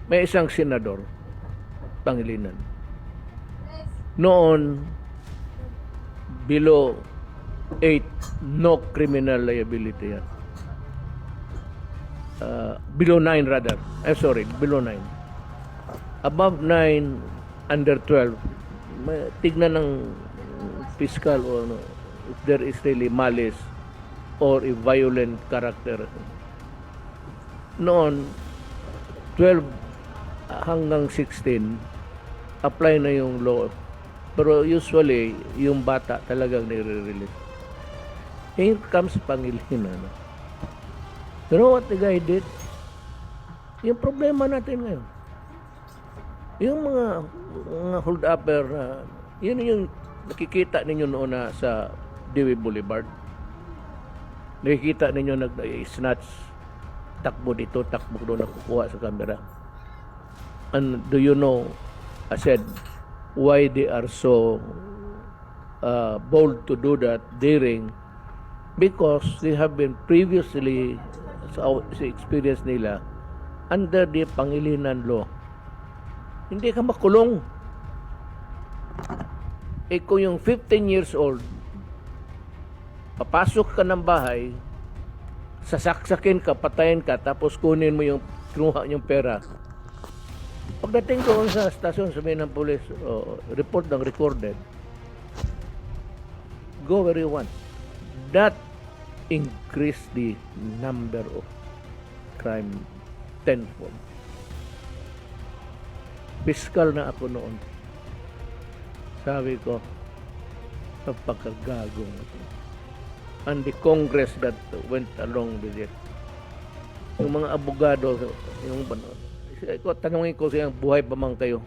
may isang senador, Pangilinan. Noon, below 8, no criminal liability yan. Below 9 rather. Below 9. Above 9, under 12, tignan ng fiscal o ano, if there is really malice or a violent character. Noon, 12 hanggang 16, apply na yung law. Pero usually, yung bata talagang nire-release. Here comes Pangilinan. You know what the guy did? Yung problema natin ngayon. Yung mga hold-upper, yun yung nakikita ninyo noon na sa Dewey Boulevard. Nakikita ninyo nag-snatch, takbo dito, takbo doon, nakukuha sa camera. And do you know, I said, why they are so bold to do that, daring? Because they have been previously, sa experience nila, under the Pangilinan law. Hindi ka makulong. Kung yung 15 years old, papasok ka ng bahay, sasaksakin ka, patayin ka, tapos kunin mo yung kinuha yung pera. Pagdating doon sa stasyon, sabihin ng police, report ng recorded, go where you want. That increase the number of crime tenfold. Fiscal na ako noon. Sabi ko, pagkagagong ito. And the Congress that went along with it. Yung mga abogado, tanungin ko siya, buhay pa man kayo?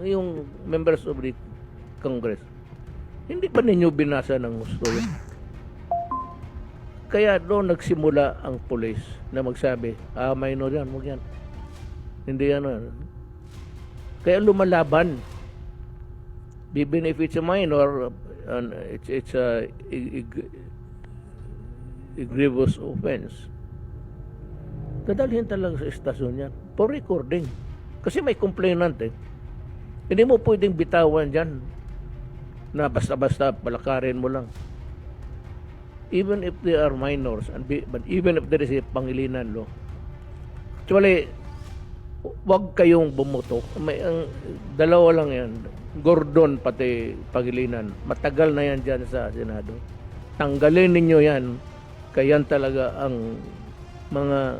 Yung members of the Congress, hindi ba ninyo binasa ng gusto yun? Kaya doon nagsimula ang police na magsabi, minor yan, huwag yan. Hindi yan. Kaya lumalaban. Even if it's a minor, and it's a grievous offense, dadalhin talaga sa estasyon yan for recording. Kasi may complainant eh. Hindi mo pwedeng bitawan dyan na basta-basta palakarin mo lang. Even if they are minors, but even if there is a Pangilinan law. Actually, wag kayong bumoto. Ang dalawa lang yan. Gordon pati Pangilinan. Matagal na yan dyan sa Senado. Tanggalin ninyo yan. Kaya talaga ang mga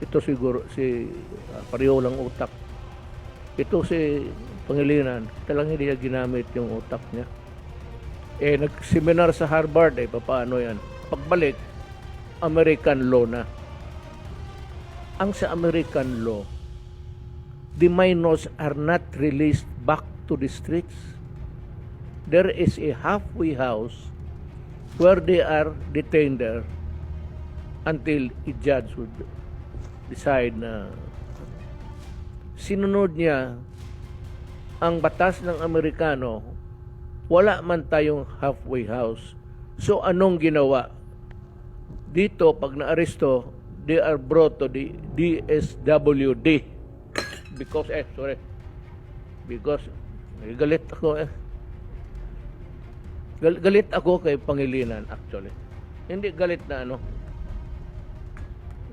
ito siguro si pareho lang utak. Ito si Pangilinan, talagang hindi niya ginamit yung utak niya. Nag-seminar sa Harvard, paano yan? Pagbalik, American law na. Ang sa American law, the minors are not released back to the streets. There is a halfway house where they are detained there until a judge would decide na sinunod niya ang batas ng Amerikano. Wala man tayong halfway house. So anong ginawa? Dito, pag naaresto, they are brought to the DSWD. Because, galit ako Galit ako kay Pangilinan actually. Hindi galit na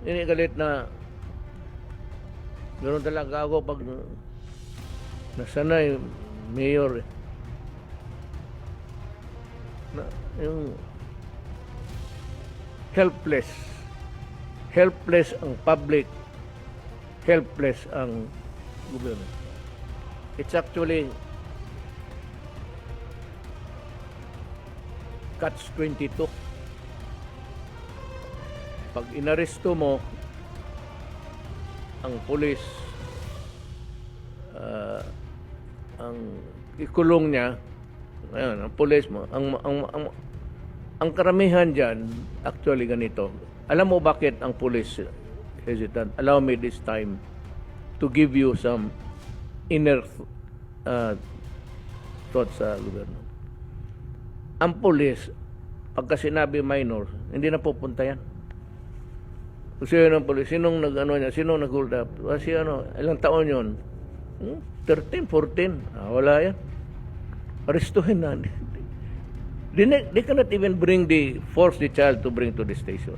Hindi galit na ganoon talaga ako pag nasanay mayor na yung helpless ang public, helpless ang gobyerno. It's actually catch-22. Pag inaresto mo ang pulis, ang ikulong niya, ayan, ang pulis mo, ang karamihan dyan, actually ganito. Alam mo bakit ang pulis hesitant? Allow me this time to give you some inner thoughts sa gobyerno. Ang pulis, pagka sinabi minor, hindi na pupunta yan. Kasi yun ang pulis, sinong nag-ano niya, sinong nag-hold up? Kasi ano, ilang taon yun? 13, 14. Wala yan. Arestuhin na. They cannot even force the child to bring to the station.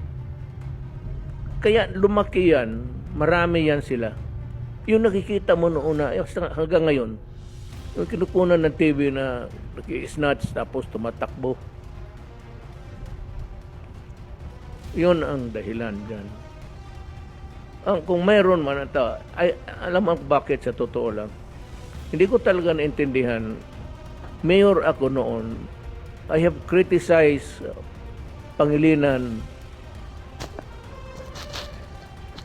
Kaya lumaki yan, marami yan sila. Yung nakikita mo noon na, hanggang ngayon, yung kinukunan ng TV na naki-snatch tapos tumatakbo. Yun ang dahilan dyan. Kung mayroon man ito, alam mo bakit sa totoo lang. Hindi ko talaga naintindihan. Mayor ako noon, I have criticized Pangilinan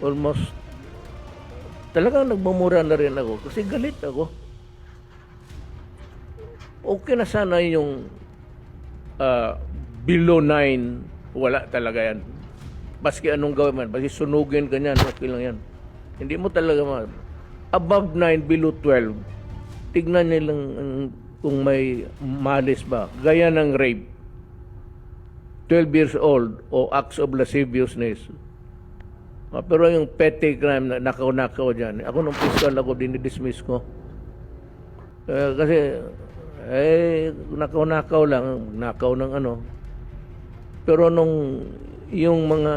almost talagang nagmumura na rin ako kasi galit ako. Okay na sana yung below 9, wala talaga yan. Baski anong gawin man, baski sunugin ganyan, okay lang yan. Hindi mo talaga above 9, below 12. Tignan nilang kung may malis ba. Gaya ng rape. 12 years old o acts of lasciviousness. Pero yung petty crime na nakaw-nakaw dyan, ako nung fiscal ako, dinidismiss ko. Kasi, nakaw-nakaw lang, nakaw ng ano. Pero nung yung mga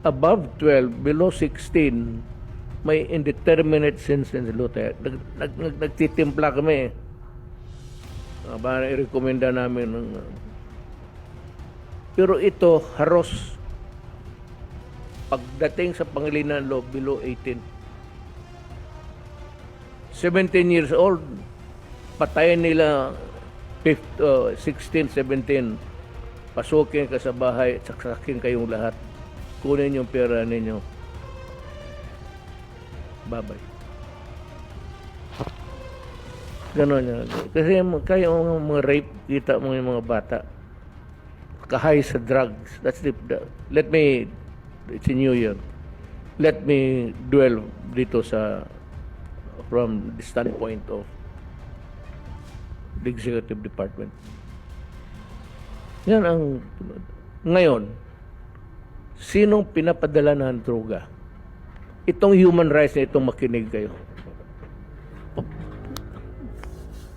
above 12, below 16, may indeterminate sentence Luther. Nagtitimpla kami. Para i-recommenda namin. Pero ito, haros. Pagdating sa Pangilinan Law, below 18. 17 years old, patayin nila 16, 17. Pasukin ka sa bahay at saksakin kayong lahat. Kunin yung pera ninyo. Babay. Ganon yan. Kasi kayo mga rape, kita mo yung mga bata. Kahay sa drugs. It's a new year. Let me dwell dito from the standpoint of the executive department. Yan ang ngayon, sinong pinapadala ng droga? Itong human rights na itong makinig kayo.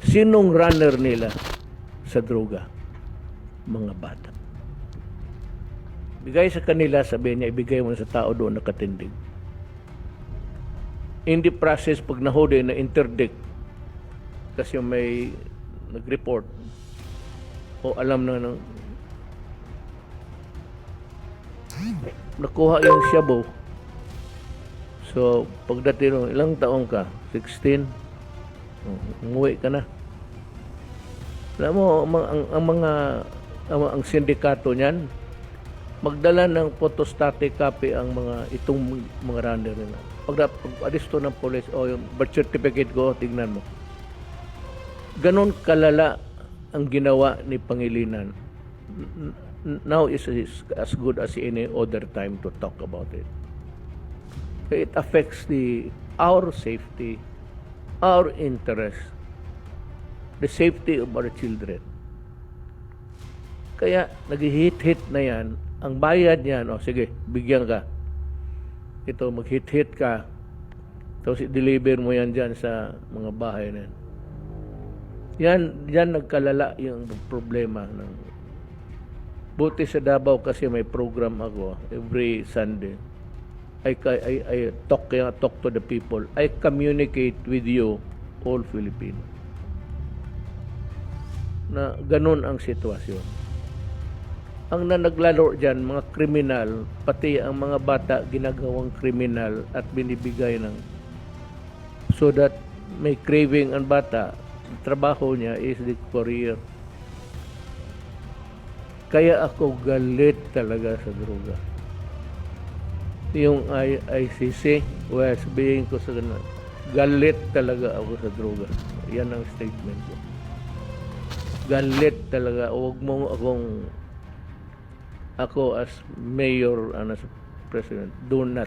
Sinong runner nila sa droga? Mga bata. Bigay sa kanila, sabihin niya, ibigay mo sa tao doon nakatindig. In the process, pag nahuli na interdict, kasi may nag-report, o alam na ng nakuha yung shabu. So, pagdating ng ilang taong ka, 16, umuwi ka na. Alam mo, ang sindikato niyan, magdala ng photostatic copy ang itong mga runner nila. Pag-adisto ng police, yung birth certificate ko, tignan mo. Ganon kalala ang ginawa ni Pangilinan. Now is as good as any other time to talk about it. It affects our safety, our interest, the safety of our children. Kaya nag-hit-hit na yan. Ang bayad niyan, sige, bigyan ka. Ito, mag-hit-hit ka. Tapos i-deliver mo yan dyan sa mga bahay na yan. Yan nagkalala yung problema ng buti sa Davao kasi may program ako every Sunday. I talk to the people. I communicate with you, all Filipino. Na ganun ang sitwasyon. Ang nanaglaro dyan, mga kriminal, pati ang mga bata ginagawang kriminal at binibigay ng so that may craving ang bata. Trabaho niya is the career. Kaya ako galit talaga sa droga. Yung ICC, sabihin ko sa ganun, galit talaga ako sa droga. Yan ang statement ko. Galit talaga. Huwag mo ako as mayor and as president, do not